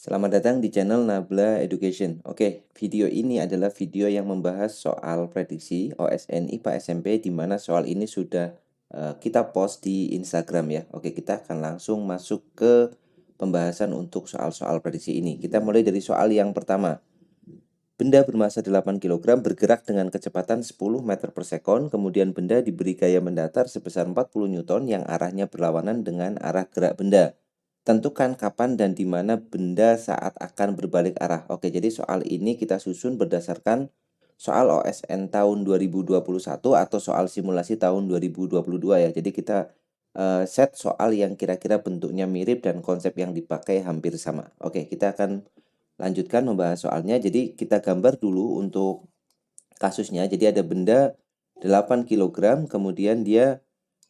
Selamat datang di channel Nabla Education. Oke, video ini adalah video yang membahas soal prediksi OSN IPA SMP di mana soal ini sudah kita post di Instagram ya. Oke, kita akan langsung masuk ke pembahasan untuk soal-soal prediksi ini. Kita mulai dari soal yang pertama. Benda bermasa 8 kg bergerak dengan kecepatan 10 meter per sekon, kemudian benda diberi gaya mendatar sebesar 40 Newton yang arahnya berlawanan dengan arah gerak benda. Tentukan kapan dan di mana benda saat akan berbalik arah. Oke, jadi soal ini kita susun berdasarkan soal OSN tahun 2021 atau soal simulasi tahun 2022 ya. Jadi kita set soal yang kira-kira bentuknya mirip dan konsep yang dipakai hampir sama. Oke, kita akan lanjutkan membahas soalnya. Jadi kita gambar dulu untuk kasusnya. Jadi ada benda 8 kg, kemudian dia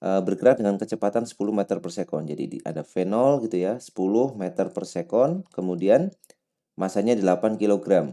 bergerak dengan kecepatan 10 meter per sekon. Jadi ada V0 gitu ya, 10 meter per sekon, kemudian masanya 8 kg.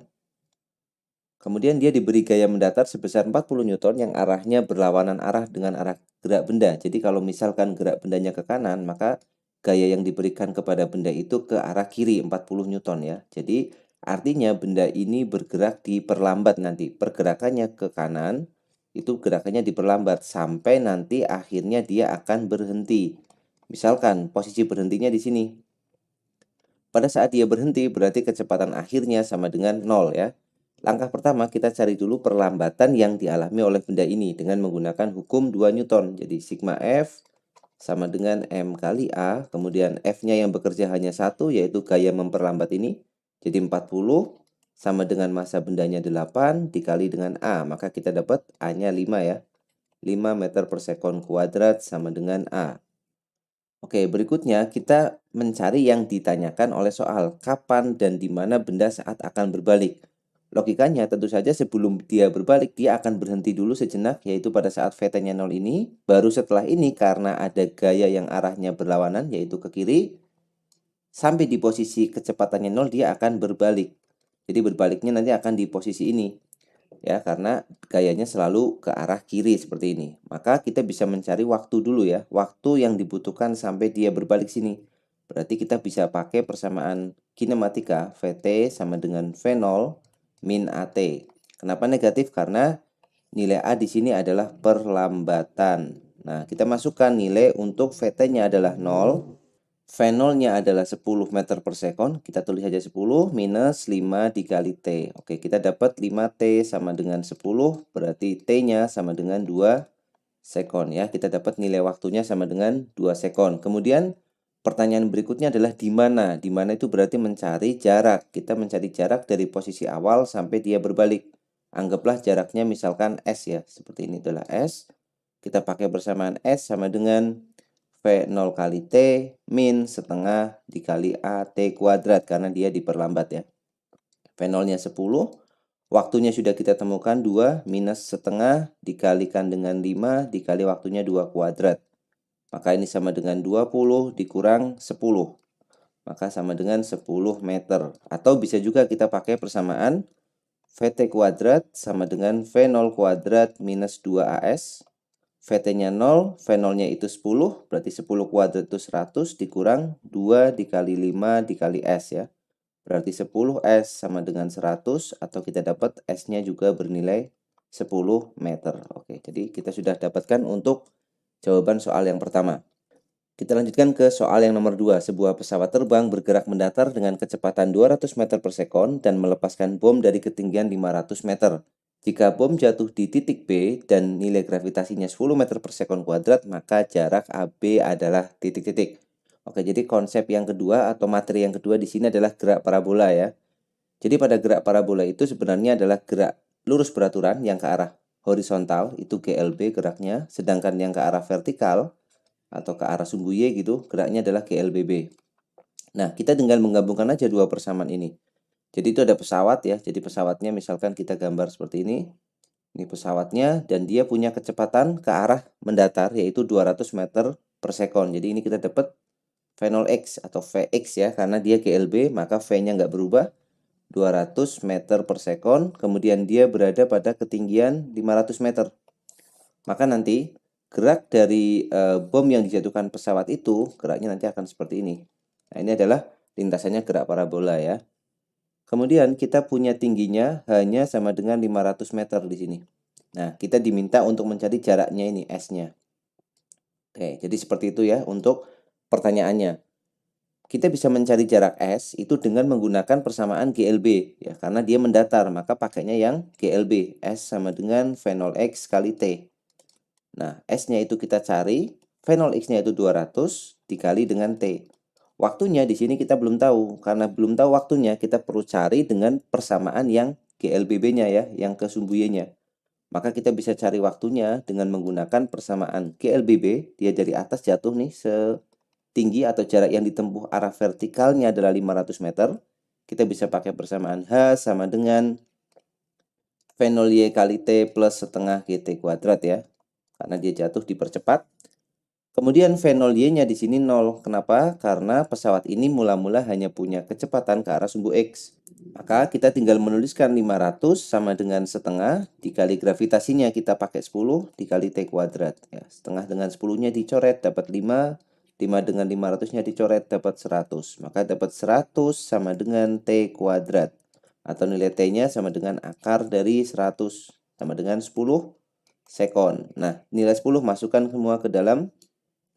Kemudian dia diberi gaya mendatar sebesar 40 Newton yang arahnya berlawanan arah dengan arah gerak benda. Jadi kalau misalkan gerak bendanya ke kanan, maka gaya yang diberikan kepada benda itu ke arah kiri 40 Newton ya. Jadi artinya benda ini bergerak diperlambat nanti. Pergerakannya ke kanan itu gerakannya diperlambat sampai nanti akhirnya dia akan berhenti. Misalkan posisi berhentinya di sini. Pada saat dia berhenti berarti kecepatan akhirnya sama dengan 0 ya. Langkah pertama kita cari dulu perlambatan yang dialami oleh benda ini dengan menggunakan hukum 2 Newton. Jadi sigma F sama dengan M kali A, kemudian F-nya yang bekerja hanya satu yaitu gaya memperlambat ini. Jadi 40 sama dengan massa bendanya 8 dikali dengan A, maka kita dapat A-nya 5 ya. 5 meter per sekon kuadrat sama dengan A. Oke, berikutnya kita mencari yang ditanyakan oleh soal, kapan dan di mana benda saat akan berbalik. Logikanya tentu saja sebelum dia berbalik, dia akan berhenti dulu sejenak, yaitu pada saat VT-nya 0 ini. Baru setelah ini karena ada gaya yang arahnya berlawanan, yaitu ke kiri, sampai di posisi kecepatannya 0, dia akan berbalik. Jadi berbaliknya nanti akan di posisi ini. Ya, karena gayanya selalu ke arah kiri seperti ini. Maka kita bisa mencari waktu dulu ya, waktu yang dibutuhkan sampai dia berbalik sini. Berarti kita bisa pakai persamaan kinematika VT sama dengan V0 min AT. Kenapa negatif? Karena nilai A di sini adalah perlambatan. Nah, kita masukkan nilai untuk VT-nya adalah 0, V0-nya adalah 10 meter per sekon. Kita tulis saja 10 minus 5 dikali T. Oke, kita dapat 5T sama dengan 10. Berarti T-nya sama dengan 2 sekon ya. Kita dapat nilai waktunya sama dengan 2 sekon. Kemudian pertanyaan berikutnya adalah di mana? Di mana itu berarti mencari jarak. Kita mencari jarak dari posisi awal sampai dia berbalik. Anggaplah jaraknya misalkan S ya. Seperti ini adalah S. Kita pakai bersamaan S sama dengan V0 kali T min setengah dikali AT kuadrat karena dia diperlambat ya. V0-nya 10, waktunya sudah kita temukan 2 minus setengah dikalikan dengan 5 dikali waktunya 2 kuadrat. Maka ini sama dengan 20 dikurang 10. Maka sama dengan 10 meter. Atau bisa juga kita pakai persamaan VT kuadrat sama dengan V0 kuadrat minus 2AS. VT-nya 0, V0-nya itu 10, berarti 10 kuadrat itu 100 dikurang 2 dikali 5 dikali S ya. Berarti 10S sama dengan 100 atau kita dapat S-nya juga bernilai 10 meter. Oke, jadi kita sudah dapatkan untuk jawaban soal yang pertama. Kita lanjutkan ke soal yang nomor 2. Sebuah pesawat terbang bergerak mendatar dengan kecepatan 200 meter per sekon dan melepaskan bom dari ketinggian 500 meter. Jika bom jatuh di titik B dan nilai gravitasinya 10 meter per sekon kuadrat, maka jarak AB adalah titik-titik. Oke, jadi konsep yang kedua atau materi yang kedua di sini adalah gerak parabola ya. Jadi pada gerak parabola itu sebenarnya adalah gerak lurus beraturan yang ke arah horizontal, itu GLB geraknya, sedangkan yang ke arah vertikal atau ke arah sumbu Y gitu, geraknya adalah GLBB. Nah, kita tinggal menggabungkan aja dua persamaan ini. Jadi itu ada pesawat ya. Jadi pesawatnya misalkan kita gambar seperti ini. Ini pesawatnya dan dia punya kecepatan ke arah mendatar yaitu 200 meter per sekon. Jadi ini kita dapat V0x atau Vx ya. Karena dia GLB maka V-nya nggak berubah. 200 meter per sekon. Kemudian dia berada pada ketinggian 500 meter. Maka nanti gerak dari bom yang dijatuhkan pesawat itu, geraknya nanti akan seperti ini. Nah, ini adalah lintasannya gerak parabola ya. Kemudian kita punya tingginya hanya sama dengan 500 meter di sini. Nah, kita diminta untuk mencari jaraknya ini, S-nya. Oke, jadi seperti itu ya untuk pertanyaannya. Kita bisa mencari jarak S itu dengan menggunakan persamaan GLB ya, karena dia mendatar, maka pakainya yang GLB. S sama dengan V0X kali T. Nah, S-nya itu kita cari, V0X-nya itu 200 dikali dengan T. Waktunya di sini kita belum tahu, karena belum tahu waktunya kita perlu cari dengan persamaan yang GLBB-nya ya, yang ke sumbu Y-nya. Maka kita bisa cari waktunya dengan menggunakan persamaan GLBB, dia dari atas jatuh nih setinggi atau jarak yang ditempuh arah vertikalnya adalah 500 meter. Kita bisa pakai persamaan H sama dengan V0Y kali T plus setengah GT kuadrat ya. Karena dia jatuh dipercepat. Kemudian V0Y-nya di sini 0. Kenapa? Karena pesawat ini mula-mula hanya punya kecepatan ke arah sumbu X. Maka kita tinggal menuliskan 500 sama dengan setengah dikali gravitasinya kita pakai 10 dikali T kuadrat. Ya, setengah dengan 10-nya dicoret dapat 5. 5 dengan 500-nya dicoret dapat 100. Maka dapat 100 sama dengan T kuadrat. Atau nilai T-nya sama dengan akar dari 100 sama dengan 10 sekon. Nah, nilai 10 masukkan semua ke dalam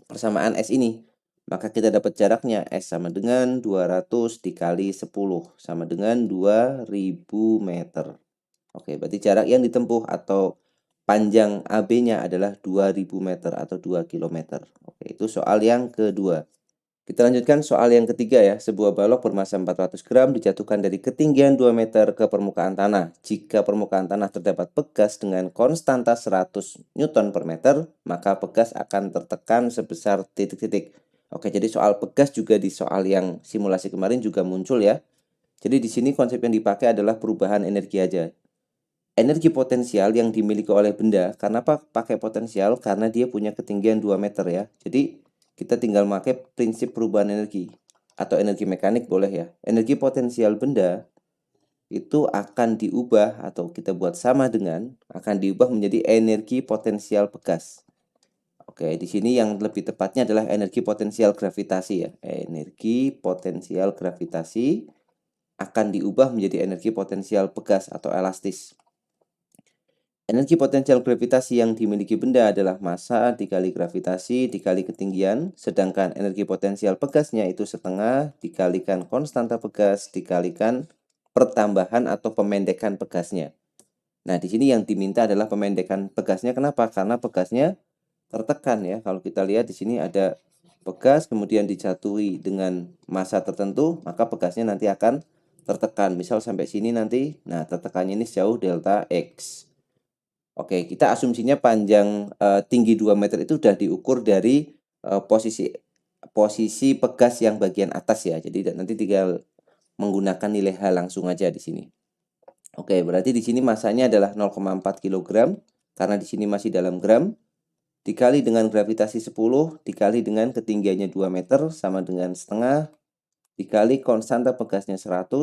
persamaan S ini. Maka kita dapat jaraknya S sama dengan 200 dikali 10 sama dengan 2000 meter. Oke, berarti jarak yang ditempuh atau panjang AB-nya adalah 2000 meter atau 2 km. Oke, itu soal yang kedua. Kita lanjutkan soal yang ketiga ya. Sebuah balok bermassa 400 gram dijatuhkan dari ketinggian 2 meter ke permukaan tanah. Jika permukaan tanah terdapat pegas dengan konstanta 100 Newton per meter, maka pegas akan tertekan sebesar titik-titik. Oke, jadi soal pegas juga di soal yang simulasi kemarin juga muncul ya. Jadi di sini konsep yang dipakai adalah perubahan energi aja. Energi potensial yang dimiliki oleh benda, kenapa pakai potensial? Karena dia punya ketinggian 2 meter ya. Jadi kita tinggal pakai prinsip perubahan energi atau energi mekanik boleh ya. Energi potensial benda itu akan diubah atau kita buat sama dengan akan diubah menjadi energi potensial pegas. Oke, di sini yang lebih tepatnya adalah energi potensial gravitasi ya. Energi potensial gravitasi akan diubah menjadi energi potensial pegas atau elastis. Energi potensial gravitasi yang dimiliki benda adalah massa dikali gravitasi dikali ketinggian, sedangkan energi potensial pegasnya itu setengah dikalikan konstanta pegas dikalikan pertambahan atau pemendekan pegasnya. Nah, di sini yang diminta adalah pemendekan pegasnya. Kenapa? Karena pegasnya tertekan ya. Kalau kita lihat di sini ada pegas kemudian dijatuhi dengan massa tertentu, maka pegasnya nanti akan tertekan. Misal sampai sini nanti, nah tertekannya ini sejauh delta X. Oke, kita asumsinya panjang tinggi 2 meter itu sudah diukur dari posisi pegas yang bagian atas ya. Jadi nanti tinggal menggunakan nilai H langsung aja di sini. Oke, berarti di sini masanya adalah 0,4 kg karena di sini masih dalam gram dikali dengan gravitasi 10 dikali dengan ketinggiannya 2 meter sama dengan setengah dikali konstanta pegasnya 100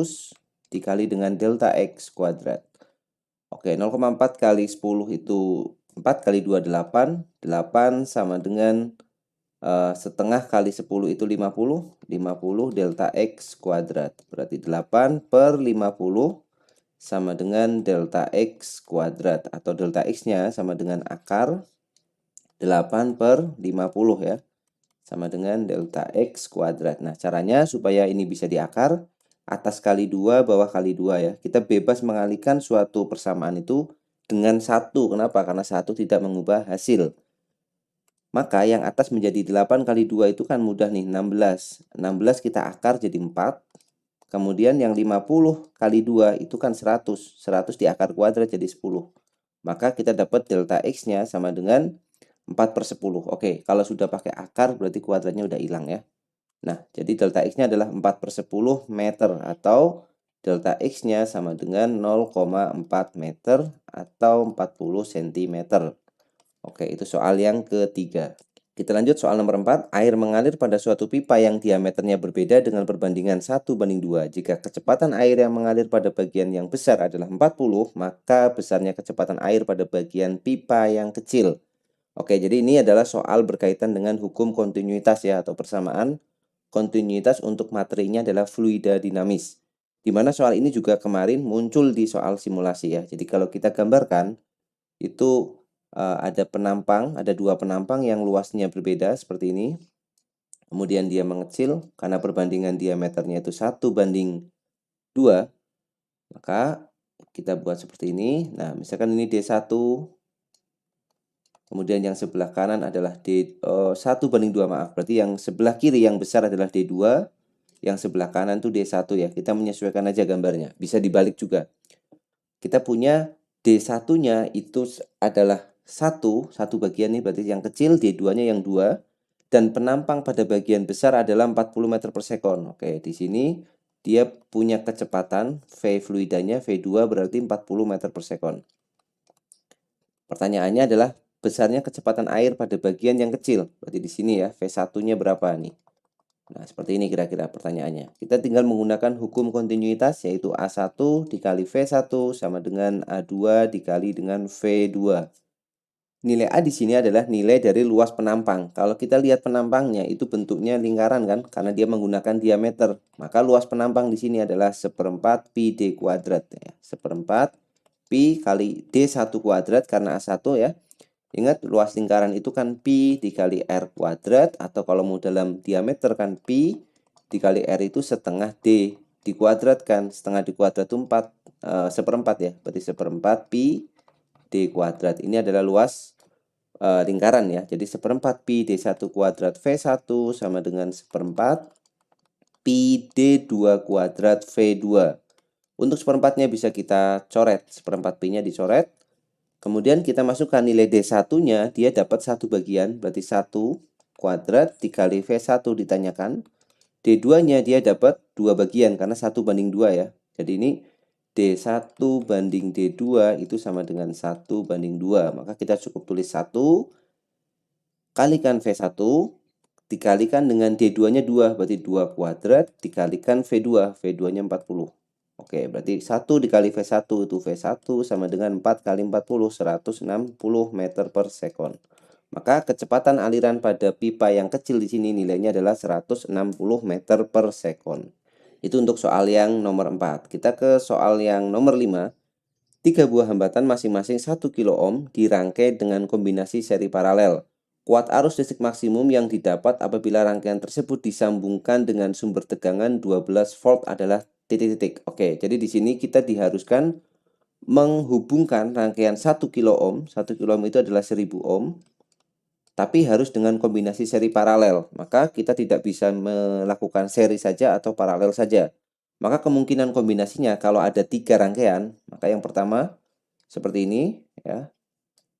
dikali dengan delta X kuadrat. Oke, 0,4 kali 10 itu 4 kali 2 8. 8 sama dengan setengah kali 10 itu 50. 50 delta X kuadrat. Berarti 8 per 50 sama dengan delta X kuadrat. Atau delta X-nya sama dengan akar 8 per 50 ya. Sama dengan delta X kuadrat. Nah, caranya supaya ini bisa diakar, atas kali 2, bawah kali 2 ya. Kita bebas mengalihkan suatu persamaan itu dengan 1. Kenapa? Karena 1 tidak mengubah hasil. Maka yang atas menjadi 8 kali 2 itu kan mudah nih, 16. 16 kita akar jadi 4. Kemudian yang 50 kali 2 itu kan 100. 100 diakar kuadrat jadi 10. Maka kita dapat delta X-nya sama dengan 4 per 10. Oke, kalau sudah pakai akar berarti kuadratnya udah hilang ya. Nah, jadi delta X-nya adalah 4 per 10 meter atau delta X-nya sama dengan 0,4 meter atau 40 cm. Oke, itu soal yang ketiga. Kita lanjut soal nomor 4. Air mengalir pada suatu pipa yang diameternya berbeda dengan perbandingan 1:2. Jika kecepatan air yang mengalir pada bagian yang besar adalah 40, maka besarnya kecepatan air pada bagian pipa yang kecil. Oke, jadi ini adalah soal berkaitan dengan hukum kontinuitas ya atau persamaan kontinuitas untuk materinya adalah fluida dinamis. Di mana soal ini juga kemarin muncul di soal simulasi ya. Jadi kalau kita gambarkan itu ada penampang, ada dua penampang yang luasnya berbeda seperti ini. Kemudian dia mengecil karena perbandingan diameternya itu 1:2. Maka kita buat seperti ini. Nah, misalkan ini D1. Kemudian yang sebelah kanan adalah 1:2, maaf. Berarti yang sebelah kiri yang besar adalah D2, yang sebelah kanan itu D1 ya. Kita menyesuaikan aja gambarnya. Bisa dibalik juga. Kita punya D1-nya itu adalah satu bagian nih, berarti yang kecil, D2-nya yang 2, dan penampang pada bagian besar adalah 40 meter per sekon. Oke, di sini dia punya kecepatan V fluidanya V2 berarti 40 meter per sekon. Pertanyaannya adalah besarnya kecepatan air pada bagian yang kecil. Berarti di sini ya, V1-nya berapa nih? Nah, seperti ini kira-kira pertanyaannya. Kita tinggal menggunakan hukum kontinuitas, yaitu A1 dikali V1 sama dengan A2 dikali dengan V2. Nilai A di sini adalah nilai dari luas penampang. Kalau kita lihat penampangnya, itu bentuknya lingkaran kan, karena dia menggunakan diameter. Maka luas penampang di sini adalah 1/4 pi D kuadrat. Ya. 1/4 pi kali D1 kuadrat, karena A1 ya. Ingat, luas lingkaran itu kan pi dikali R kuadrat, atau kalau mau dalam diameter kan pi dikali R itu setengah D dikuadratkan. Setengah dikuadrat itu 1/4 ya, berarti 1/4 pi D kuadrat. Ini adalah luas lingkaran ya. Jadi 1/4 pi D1 kuadrat V1 sama dengan 1/4 pi D2 kuadrat V2. Untuk 1/4-nya bisa kita coret, 1/4 pi-nya dicoret. Kemudian kita masukkan nilai D1-nya, dia dapat satu bagian, berarti 1 kuadrat dikali V1 ditanyakan. D2-nya dia dapat 2 bagian, karena 1:2 ya. Jadi ini D1 banding D2 itu sama dengan 1:2. Maka kita cukup tulis 1 kalikan V1 dikalikan dengan D2-nya 2, berarti 2 kuadrat dikalikan V2. V2-nya 40. Oke, berarti 1 dikali V1 itu V1 sama dengan 4 kali 40, 160 meter per sekon. Maka kecepatan aliran pada pipa yang kecil di sini nilainya adalah 160 meter per sekon. Itu untuk soal yang nomor 4. Kita ke soal yang nomor 5. 3 buah hambatan masing-masing 1 kilo ohm dirangkai dengan kombinasi seri paralel. Kuat arus listrik maksimum yang didapat apabila rangkaian tersebut disambungkan dengan sumber tegangan 12 volt adalah titik-titik. Oke, jadi di sini kita diharuskan menghubungkan rangkaian 1 kilo ohm. 1 kilo ohm itu adalah 1000 ohm. Tapi harus dengan kombinasi seri paralel. Maka kita tidak bisa melakukan seri saja atau paralel saja. Maka kemungkinan kombinasinya kalau ada 3 rangkaian, maka yang pertama seperti ini ya.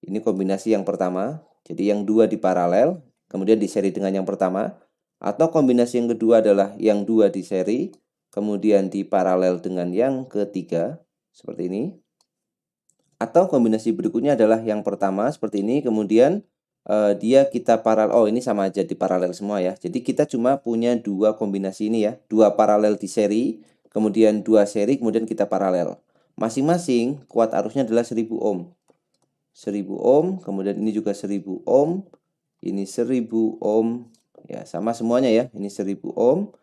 Ini kombinasi yang pertama. Jadi yang 2 di paralel, kemudian di seri dengan yang pertama. Atau kombinasi yang kedua adalah yang 2 di seri, kemudian di paralel dengan yang ketiga, seperti ini. Atau kombinasi berikutnya adalah yang pertama seperti ini, kemudian dia kita paralel. Oh, ini sama aja di paralel semua ya. Jadi kita cuma punya 2 kombinasi ini ya. 2 paralel di seri, kemudian 2 seri, kemudian kita paralel. Masing-masing kuat arusnya adalah 1000 ohm. 1000 ohm, kemudian ini juga 1000 ohm, ini 1000 ohm, ya sama semuanya ya, ini 1000 ohm,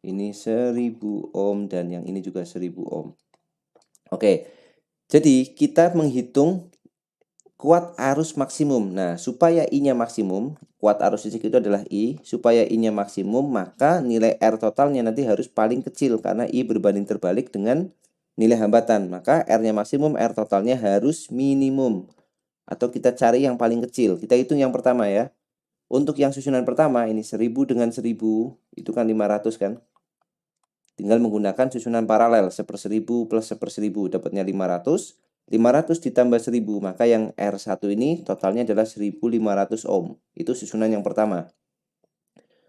ini 1000 ohm, dan yang ini juga 1000 ohm. Oke, jadi kita menghitung kuat arus maksimum. Nah, supaya I-nya maksimum, kuat arus listrik itu adalah I, supaya I-nya maksimum, maka nilai R totalnya nanti harus paling kecil, karena I berbanding terbalik dengan nilai hambatan. Maka R-nya maksimum, R totalnya harus minimum. Atau kita cari yang paling kecil. Kita hitung yang pertama ya. Untuk yang susunan pertama ini 1000 dengan 1000 itu kan 500 kan. Tinggal menggunakan susunan paralel 1/1000 plus 1/1000 dapatnya 500. 500 ditambah 1000 maka yang R1 ini totalnya adalah 1500 ohm. Itu susunan yang pertama.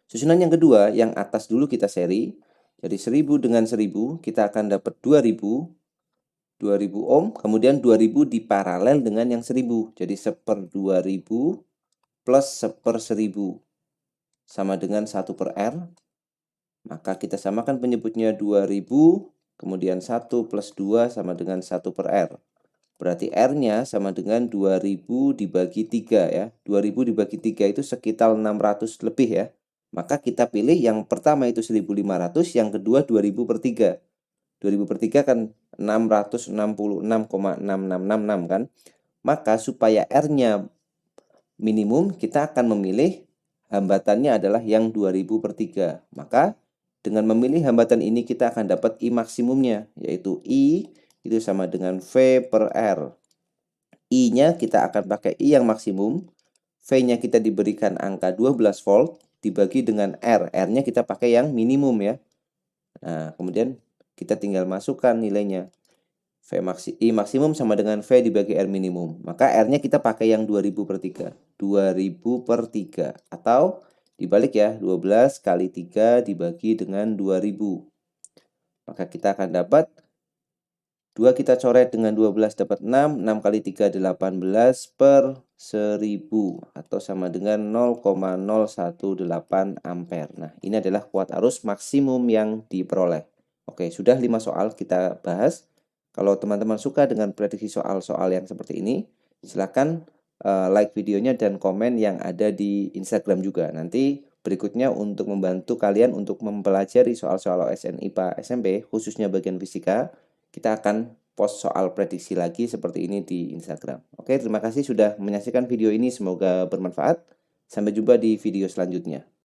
Susunan yang kedua yang atas dulu kita seri. Jadi 1000 dengan 1000 kita akan dapat 2000 ohm, kemudian 2000 diparalel dengan yang 1000. Jadi 1/2000 plus 1/1000 sama dengan 1/R. Maka kita samakan penyebutnya 2000, kemudian 1 plus 2 sama dengan 1/R. Berarti R-nya sama dengan 2000 dibagi 3 ya. 2000 dibagi 3 itu sekitar 600 lebih ya. Maka kita pilih yang pertama itu 1.500, yang kedua 2.000 per 3. 2.000 per 3 kan 666,6666 kan. Maka supaya R-nya minimum, kita akan memilih hambatannya adalah yang 2.000 per 3. Maka dengan memilih hambatan ini kita akan dapat I maksimumnya, yaitu I itu sama dengan V per R. I-nya kita akan pakai I yang maksimum, V-nya kita diberikan angka 12 volt, dibagi dengan R. R-nya kita pakai yang minimum ya. Nah, kemudian kita tinggal masukkan nilainya. I maksimum sama dengan V dibagi R minimum. Maka R-nya kita pakai yang 2000 per 3. 2000 per 3. Atau dibalik ya, 12 kali 3 dibagi dengan 2000. Maka kita akan dapat 2 kita coret dengan 12 dapat 6. 6 kali 3 18 per 1000. Atau sama dengan 0,018 ampere. Nah, ini adalah kuat arus maksimum yang diperoleh. Oke, sudah 5 soal kita bahas. Kalau teman-teman suka dengan prediksi soal-soal yang seperti ini, silakan like videonya dan komen yang ada di Instagram juga. Nanti berikutnya untuk membantu kalian untuk mempelajari soal-soal OSN IPA SMP, khususnya bagian fisika, kita akan post soal prediksi lagi seperti ini di Instagram. Oke, terima kasih sudah menyaksikan video ini. Semoga bermanfaat. Sampai jumpa di video selanjutnya.